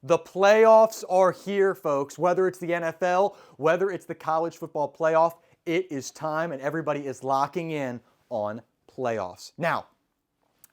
The playoffs are here, folks. Whether it's the NFL, whether it's the college football playoff, it is time and everybody is locking in on playoffs. Now,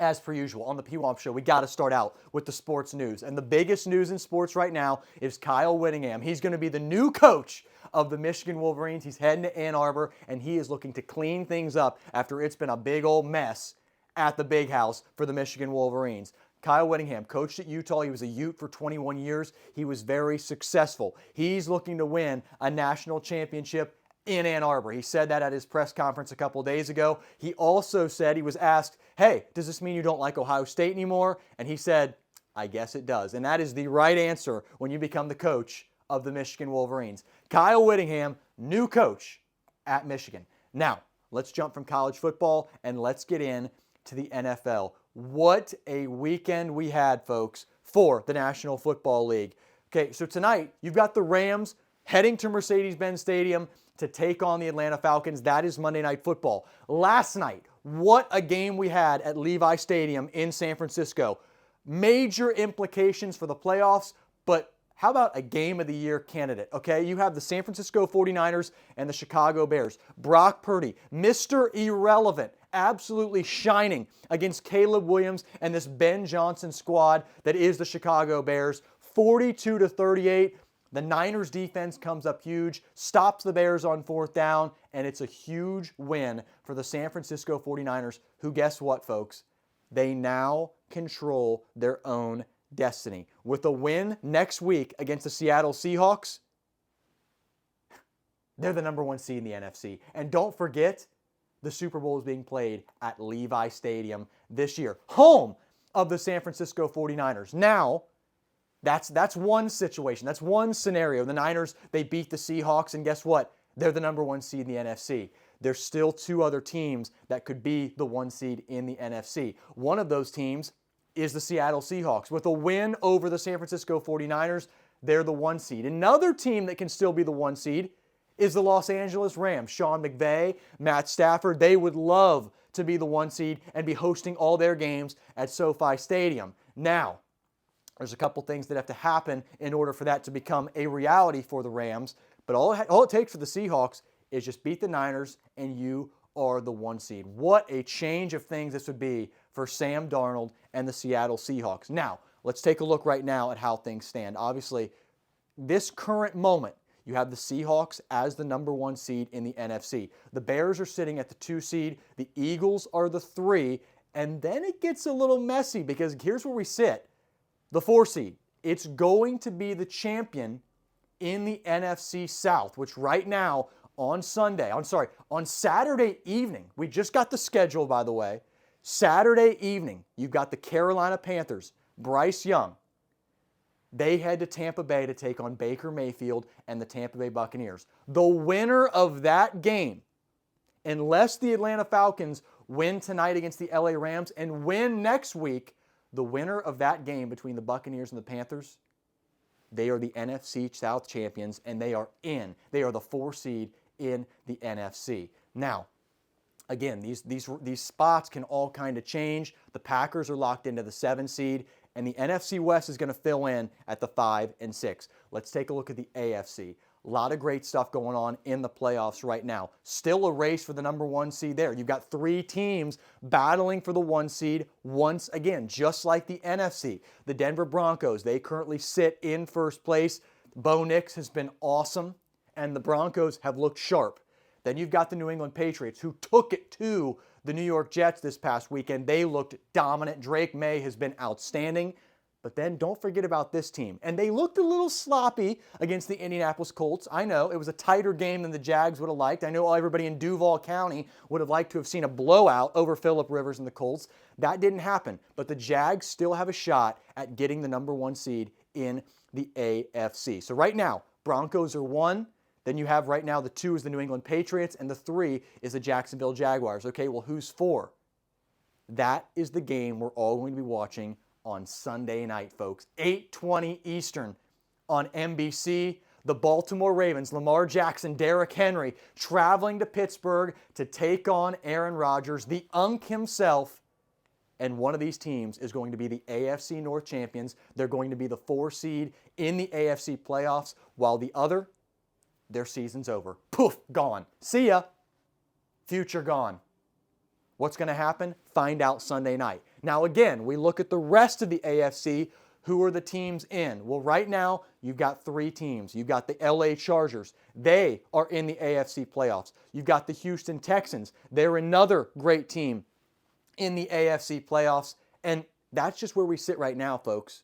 as per usual, on the Pwamps Show, we got to start out with the sports news. And the biggest news in sports right now is Kyle Wittingham. He's going to be the new coach of the Michigan Wolverines. He's heading to Ann Arbor, and he is looking to clean things up after it's been a big old mess at the big house for the Michigan Wolverines. Kyle Wittingham coached at Utah. He was a Ute for 21 years. He was very successful. He's looking to win a national championship in Ann Arbor. He said that at his press conference a couple days ago. He also said, he was asked, hey, does this mean you don't like Ohio State anymore? And he said, I guess it does. And that is the right answer when you become the coach of the Michigan Wolverines. Kyle Wittingham, new coach at Michigan. Now, let's jump from college football and let's get in to the NFL. What a weekend we had, folks, for the National Football League. Okay, so tonight you've got the Rams heading to Mercedes-Benz Stadium to take on the Atlanta Falcons. That is Monday Night Football. Last night, what a game we had at Levi Stadium in San Francisco. Major implications for the playoffs, but how about a Game of the Year candidate, okay? You have the San Francisco 49ers and the Chicago Bears. Brock Purdy, Mr. Irrelevant, absolutely shining against Caleb Williams and this Ben Johnson squad that is the Chicago Bears. 42-38. The Niners defense comes up huge, stops the Bears on fourth down, and it's a huge win for the San Francisco 49ers, who, guess what, folks? They now control their own destiny. With a win next week against the Seattle Seahawks, they're the number one seed in the NFC. And don't forget, the Super Bowl is being played at Levi Stadium this year, home of the San Francisco 49ers. Now, that's one situation. That's one scenario. The Niners, they beat the Seahawks, and guess what? They're the number one seed in the NFC. There's still two other teams that could be the one seed in the NFC. One of those teams is the Seattle Seahawks. With a win over the San Francisco 49ers, they're the one seed. Another team that can still be the one seed is the Los Angeles Rams. Sean McVay, Matt Stafford, they would love to be the one seed and be hosting all their games at SoFi Stadium. Now, there's a couple things that have to happen in order for that to become a reality for the Rams. But all it takes for the Seahawks is just beat the Niners and you are the one seed. What a change of things this would be for Sam Darnold and the Seattle Seahawks. Now, let's take a look right now at how things stand. Obviously, this current moment, you have the Seahawks as the number one seed in the NFC. The Bears are sitting at the 2 seed. The Eagles are the 3. And then it gets a little messy because here's where we sit. The 4 seed, it's going to be the champion in the NFC South, which right now on Saturday evening, we just got the schedule, by the way. Saturday evening, you've got the Carolina Panthers, Bryce Young. They head to Tampa Bay to take on Baker Mayfield and the Tampa Bay Buccaneers. The winner of that game, unless the Atlanta Falcons win tonight against the LA Rams and win next week, the winner of that game between the Buccaneers and the Panthers, they are the NFC South champions, and they are in. They are the 4 seed in the NFC. Now, again, these spots can all kind of change. The Packers are locked into the 7 seed, and the NFC West is going to fill in at the 5 and 6. Let's take a look at the AFC. A lot of great stuff going on in the playoffs right now. Still a race for the number 1 seed there. You've got 3 teams battling for the 1 seed once again, just like the NFC. The Denver Broncos, they currently sit in first place. Bo Nix has been awesome, and the Broncos have looked sharp. Then you've got the New England Patriots, who took it to the New York Jets this past weekend. They looked dominant. Drake May has been outstanding. But then don't forget about this team. And they looked a little sloppy against the Indianapolis Colts. I know it was a tighter game than the Jags would have liked. I know everybody in Duval County would have liked to have seen a blowout over Phillip Rivers and the Colts. That didn't happen. But the Jags still have a shot at getting the number 1 seed in the AFC. So right now, Broncos are 1. Then you have right now the 2 is the New England Patriots, and the 3 is the Jacksonville Jaguars. Okay, well, who's 4? That is the game we're all going to be watching on Sunday night, folks. 8:20 Eastern on NBC. The Baltimore Ravens, Lamar Jackson, Derrick Henry, traveling to Pittsburgh to take on Aaron Rodgers, the Unk himself, And one of these teams is going to be the AFC North champions. They're going to be the 4 seed in the AFC playoffs, while the other, their season's over. Poof, gone. See ya. Future gone. What's going to happen? Find out Sunday night. Now again, we look at the rest of the AFC. Who are the teams in? Well, right now, you've got 3 teams. You've got the LA Chargers. They are in the AFC playoffs. You've got the Houston Texans. They're another great team in the AFC playoffs. And that's just where we sit right now, folks.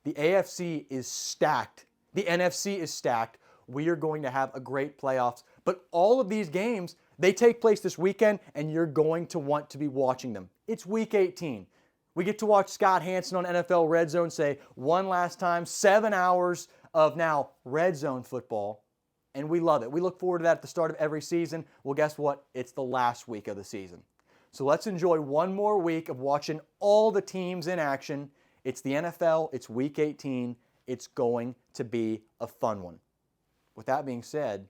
The AFC is stacked. The NFC is stacked. We are going to have a great playoffs. But all of these games, they take place this weekend, and you're going to want to be watching them. It's Week 18. We get to watch Scott Hanson on NFL Red Zone say one last time, 7 hours of now Red Zone football, and we love it. We look forward to that at the start of every season. Well, guess what? It's the last week of the season. So let's enjoy one more week of watching all the teams in action. It's the NFL. It's Week 18. It's going to be a fun one. With that being said,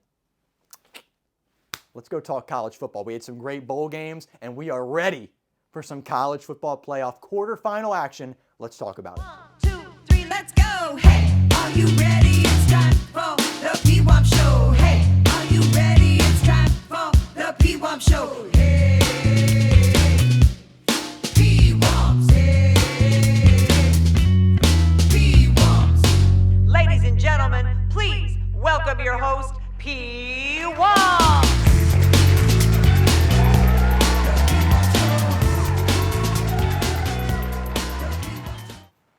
let's go talk college football. We had some great bowl games, and we are ready for some college football playoff quarterfinal action. Let's talk about it. 1, 2, 3, let's go. Hey, are you ready? It's time for the Pwamps Show. Hey, are you ready? It's time for the Pwamps Show. Hey, Pwamps. Hey, Pwamps. Ladies and gentlemen, please welcome your host, Pwamps.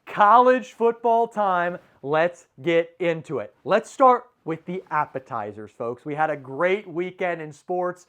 College football time. Let's get into it. Let's start with the appetizers, folks. We had a great weekend in sports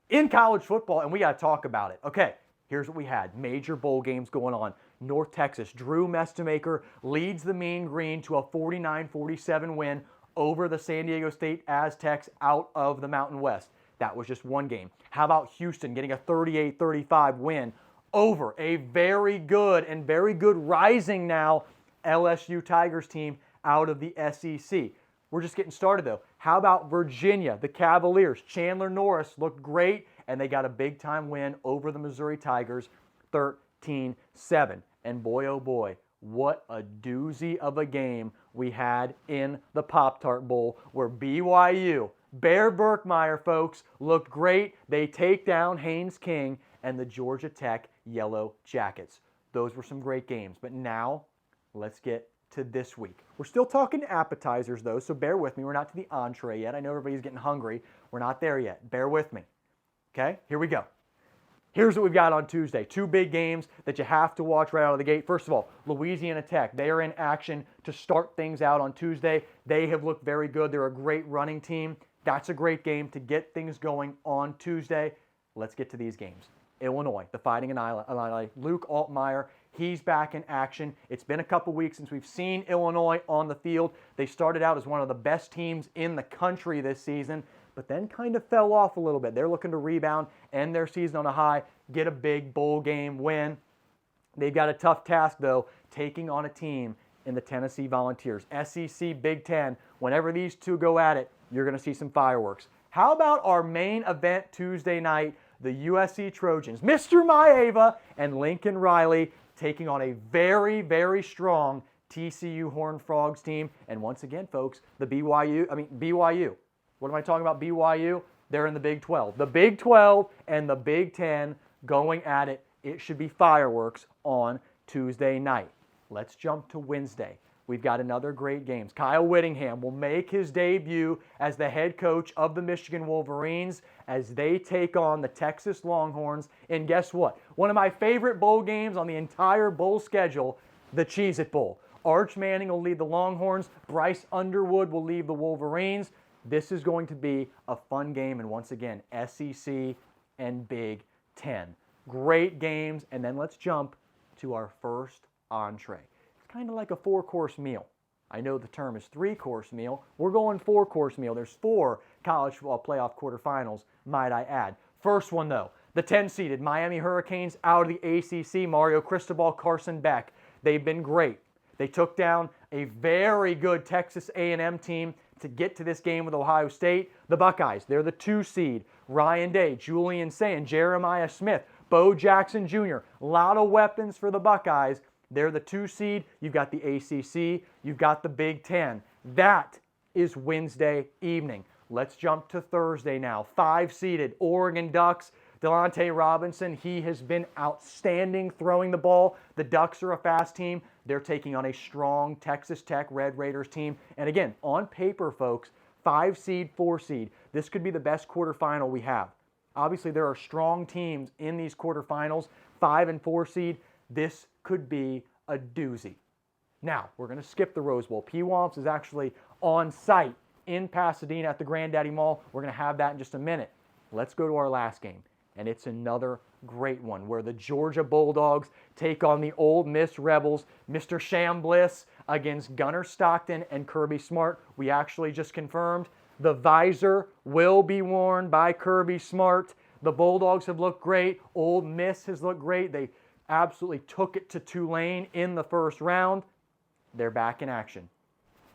in college football, and we got to talk about it. Okay, here's what we had. Major bowl games going on. North Texas, Drew Mestemaker leads the Mean Green to a 49-47 win over the San Diego State Aztecs out of the Mountain West. That was just one game. How about Houston getting a 38-35 win over a very good rising now LSU Tigers team out of the SEC. We're just getting started though. How about Virginia, the Cavaliers? Chandler Norris looked great, and they got a big-time win over the Missouri Tigers, 13-7. And boy, oh boy, what a doozy of a game we had in the Pop-Tart Bowl, where BYU, Bear Burkmeyer, folks, looked great. They take down Haynes King and the Georgia Tech Yellow Jackets. Those were some great games. But now, let's get to this week. We're still talking appetizers, though, so bear with me. We're not to the entree yet. I know everybody's getting hungry. We're not there yet. Bear with me. Okay? Here we go. Here's what we've got on Tuesday. 2 big games that you have to watch right out of the gate. First of all, Louisiana Tech. They are in action to start things out on Tuesday. They have looked very good. They're a great running team. That's a great game to get things going on Tuesday. Let's get to these games. Illinois, the Fighting Illini. Luke Altmaier, he's back in action. It's been a couple weeks since we've seen Illinois on the field. They started out as one of the best teams in the country this season, but then kind of fell off a little bit. They're looking to rebound, end their season on a high, get a big bowl game win. They've got a tough task, though, taking on a team in the Tennessee Volunteers. SEC, Big Ten, whenever these two go at it, you're going to see some fireworks. How about our main event Tuesday night? The USC Trojans, Mr. Maeva and Lincoln Riley taking on a very, very strong TCU Horned Frogs team. And once again, folks, BYU. What am I talking about, BYU? They're in the Big 12. The Big 12 and the Big 10 going at it. It should be fireworks on Tuesday night. Let's jump to Wednesday. We've got another great game. Kyle Wittingham will make his debut as the head coach of the Michigan Wolverines as they take on the Texas Longhorns. And guess what? One of my favorite bowl games on the entire bowl schedule, the Cheez-It Bowl. Arch Manning will lead the Longhorns. Bryce Underwood will lead the Wolverines. This is going to be a fun game. And once again, SEC and Big Ten. Great games. And then let's jump to our first entree. Kind of like a 4-course meal. I know the term is 3-course meal. We're going 4-course meal. There's 4 college football playoff quarterfinals, might I add. First one, though, the 10-seeded Miami Hurricanes out of the ACC, Mario Cristobal, Carson Beck. They've been great. They took down a very good Texas A&M team to get to this game with Ohio State. The Buckeyes, they're the 2 seed. Ryan Day, Julian Sand, Jeremiah Smith, Bo Jackson Jr., a lot of weapons for the Buckeyes. They're the 2 seed. You've got the ACC. You've got the Big Ten. That is Wednesday evening. Let's jump to Thursday now. 5-seeded Oregon Ducks. Delonte Robinson, he has been outstanding throwing the ball. The Ducks are a fast team. They're taking on a strong Texas Tech Red Raiders team. And again, on paper, folks, 5-seed, 4-seed. This could be the best quarterfinal we have. Obviously, there are strong teams in these quarterfinals. 5 and 4 seed. This could be a doozy. Now, we're going to skip the Rose Bowl. Pwamps is actually on site in Pasadena at the Granddaddy Mall. We're going to have that in just a minute. Let's go to our last game. And it's another great one where the Georgia Bulldogs take on the Ole Miss Rebels. Mr. Chambliss against Gunnar Stockton and Kirby Smart. We actually just confirmed the visor will be worn by Kirby Smart. The Bulldogs have looked great. Ole Miss has looked great. They absolutely took it to Tulane in the first round. They're back in action.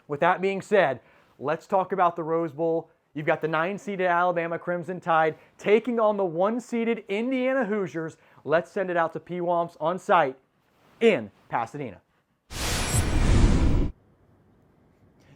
With that being said, let's talk about the Rose Bowl. You've got the 9-seeded Alabama Crimson Tide taking on the 1-seeded Indiana Hoosiers. Let's send it out to Pwamps on site in Pasadena.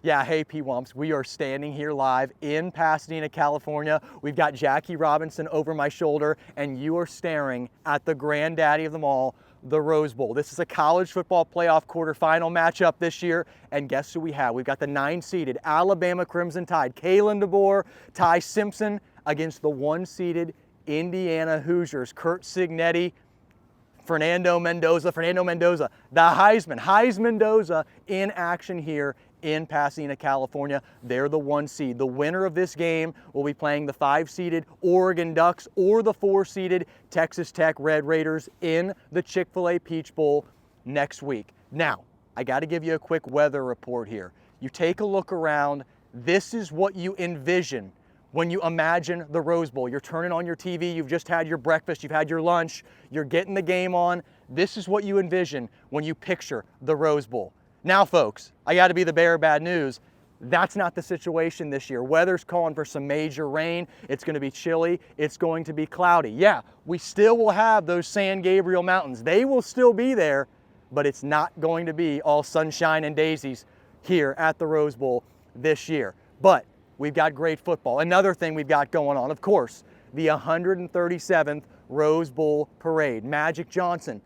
Yeah, hey Pwamps, we are standing here live in Pasadena, California. We've got Jackie Robinson over my shoulder, and you are staring at the granddaddy of them all, the Rose Bowl. This is a college football playoff quarterfinal matchup this year, and guess who we have? We've got the 9-seeded Alabama Crimson Tide, Kalen DeBoer, Ty Simpson against the 1-seeded Indiana Hoosiers, Curt Cignetti, Fernando Mendoza, the Heisman Mendoza in action here in Pasadena, California. They're the 1 seed. The winner of this game will be playing the 5-seeded Oregon Ducks or the 4-seeded Texas Tech Red Raiders in the Chick-fil-A Peach Bowl next week. Now, I got to give you a quick weather report here. You take a look around. This is what you envision when you imagine the Rose Bowl. You're turning on your TV, you've just had your breakfast, you've had your lunch, you're getting the game on. This is what you envision when you picture the Rose Bowl. Now, folks, I got to be the bearer of bad news. That's not the situation this year. Weather's calling for some major rain. It's going to be chilly. It's going to be cloudy. Yeah, we still will have those San Gabriel Mountains. They will still be there, but it's not going to be all sunshine and daisies here at the Rose Bowl this year. But we've got great football. Another thing we've got going on, of course, the 137th Rose Bowl Parade. Magic Johnson,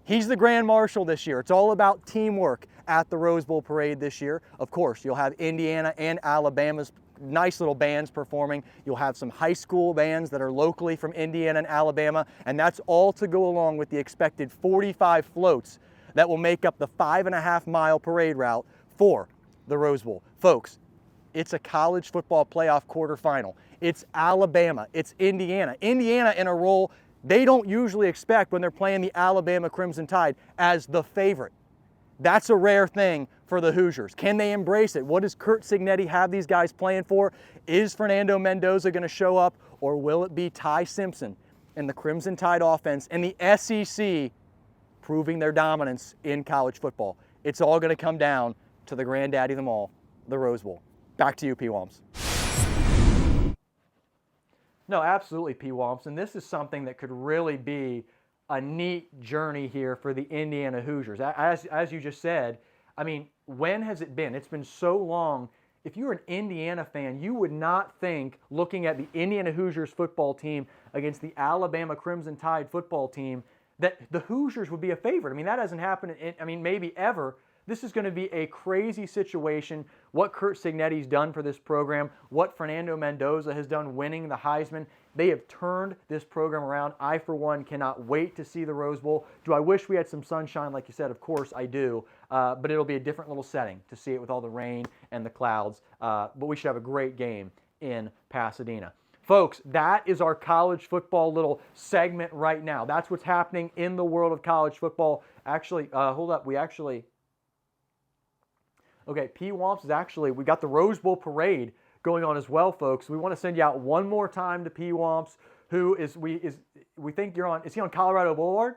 he's the Grand Marshal this year. It's all about teamwork at the Rose Bowl Parade this year. Of course, you'll have Indiana and Alabama's nice little bands performing. You'll have some high school bands that are locally from Indiana and Alabama, and that's all to go along with the expected 45 floats that will make up the 5.5-mile parade route for the Rose Bowl. Folks, it's a college football playoff quarterfinal. It's Alabama, it's Indiana. Indiana in a role they don't usually expect when they're playing the Alabama Crimson Tide as the favorite. That's a rare thing for the Hoosiers. Can they embrace it? What does Curt Cignetti have these guys playing for? Is Fernando Mendoza going to show up, or will it be Ty Simpson and the Crimson Tide offense and the SEC proving their dominance in college football? It's all going to come down to the granddaddy of them all, the Rose Bowl. Back to you, Pwamps. No, absolutely, Pwamps, and this is something that could really be a neat journey here for the Indiana Hoosiers. As you just said, I mean, when has it been? It's been so long. If you're an Indiana fan, you would not think, looking at the Indiana Hoosiers football team against the Alabama Crimson Tide football team, that the Hoosiers would be a favorite. I mean, that hasn't happened, maybe ever. This is going to be a crazy situation. What Curt Cignetti's done for this program, what Fernando Mendoza has done winning the Heisman, they have turned this program around. I, for one, cannot wait to see the Rose Bowl. Do I wish we had some sunshine, like you said? Of course I do. But it'll be a different little setting to see it with all the rain and the clouds. But we should have a great game in Pasadena. Folks, that is our college football little segment right now. That's what's happening in the world of college football. Actually, hold up. Okay, Pwamps is actually, we got the Rose Bowl Parade going on as well, folks. We want to send you out one more time to Pwamps, who we think you're on, is he on Colorado Boulevard?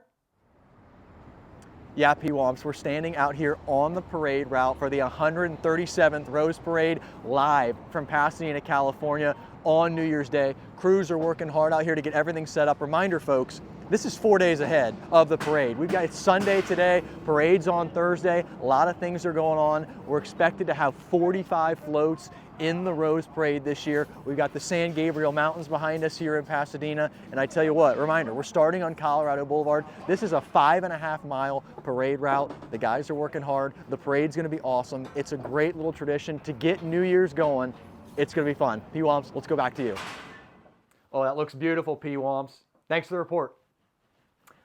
Yeah, Pwamps, we're standing out here on the parade route for the 137th Rose Parade, live from Pasadena, California on New Year's Day. Crews are working hard out here to get everything set up. Reminder, folks, This is 4 days ahead of the parade. We've got, it's Sunday today, parade's on Thursday. A lot of things are going on. We're expected to have 45 floats in the Rose Parade this year. We've got the San Gabriel Mountains behind us here in Pasadena. And I tell you what, reminder, we're starting on Colorado Boulevard. This is a 5.5 mile parade route. The guys are working hard. The parade's gonna be awesome. It's a great little tradition to get New Year's going. It's gonna be fun. Pwamps, let's go back to you. Oh, that looks beautiful, Pwamps. Thanks for the report.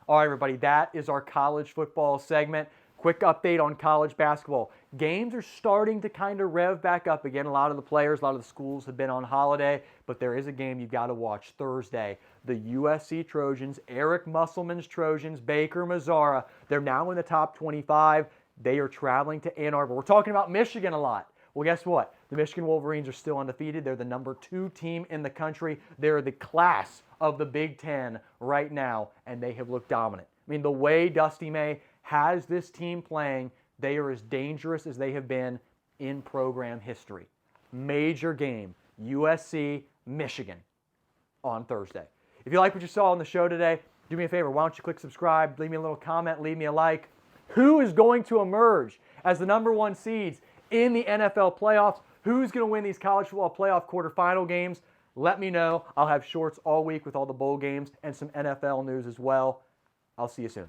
All right, everybody, that is our college football segment. Quick update on college basketball. Games are starting to kind of rev back up again. A lot of the players, a lot of the schools have been on holiday, but there is a game you've got to watch Thursday. The USC Trojans, Eric Musselman's Trojans, Baker Mazzara, they're now in the top 25. They are traveling to Ann Arbor. We're talking about Michigan a lot. Well, guess what? The Michigan Wolverines are still undefeated. They're the #2 team in the country. They're the class of the Big Ten right now, and they have looked dominant. I mean, the way Dusty May has this team playing, they are as dangerous as they have been in program history. Major game, USC, Michigan on Thursday. If you like what you saw on the show today, do me a favor. Why don't you click subscribe, leave me a little comment, leave me a like. Who is going to emerge as the #1 seeds in the NFL playoffs? Who's going to win these college football playoff quarterfinal games? Let me know. I'll have shorts all week with all the bowl games and some NFL news as well. I'll see you soon.